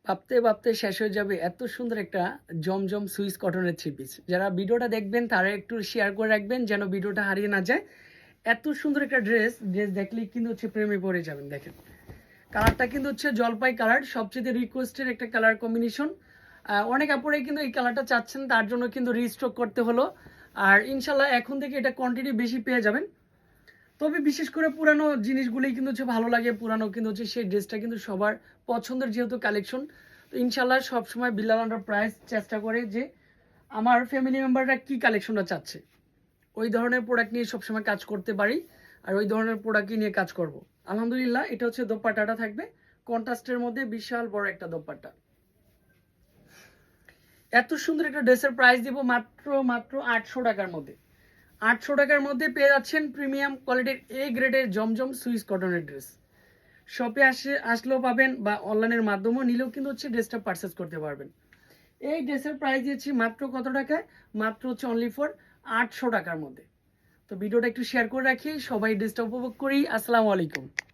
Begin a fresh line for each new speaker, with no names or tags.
ভাবতে ভাবতে শেষ হয়ে যাবে এত সুন্দর একটা জমজম সুইস কটনের থ্রি পিস। যারা ভিডিওটা দেখবেন তারা একটু শেয়ার করে রাখবেন যেন ভিডিওটা হারিয়ে না যায়। এত সুন্দর একটা ড্রেস দেখলেই কিন্তু হচ্ছে প্রেমে পড়ে যাবেন। দেখেন কালারটা কিন্তু হচ্ছে জলপাই কালার, সবচেয়ে রিকোয়েস্টেড একটা কালার কম্বিনেশন। অনেক আপুরাই কিন্তু এই কালারটা চাচ্ছেন, তার জন্য কিন্তু রিস্টক করতে হলো। আর ইনশাল্লাহ এখন থেকে এটা কোয়ান্টিটি বেশি পেয়ে যাবেন। তবে বিশেষ করে পুরানো জিনিসগুলোই কিন্তু হচ্ছে ভালো লাগে, পুরানো কিন্তু হচ্ছে সেই ড্রেসটা কিন্তু সবার পছন্দের যেহেতু কালেকশন। তো ইনশাল্লাহ সবসময় বিল্লাল এন্টারপ্রাইজ চেষ্টা করে যে আমার ফ্যামিলি মেম্বাররা কি কালেকশনটা চাচ্ছে ওই ধরনের প্রোডাক্ট নিয়ে সবসময় কাজ করতে পারি, আর ওই ধরনের প্রোডাক্টই নিয়ে কাজ করব। আলহামদুলিল্লাহ এটা হচ্ছে দোপাট্টাটা থাকবে কন্ট্রাস্টের মধ্যে, বিশাল বড় একটা দোপাট্টা। এত সুন্দর একটা ড্রেসের প্রাইস দিব মাত্র মাত্র 800 টাকার মধ্যে। 800 টাকার মধ্যে পেয়ে যাচ্ছেন প্রিমিয়াম কোয়ালিটির এ গ্রেডের জমজম সুইস কটনের ড্রেস। শপে আসলেও পাবেন বা অনলাইনের মাধ্যমেও নিলেও কিন্তু হচ্ছে ড্রেসটা পারচেস করতে পারবেন। এই ড্রেসের প্রাইস দিয়েছি মাত্র কত টাকায়? মাত্র হচ্ছে অনলি ফর 800 টাকার মধ্যে। তো ভিডিওটা একটু শেয়ার করে রাখি, সবাই ড্রেসটা উপভোগ করি। আসসালামু আলাইকুম।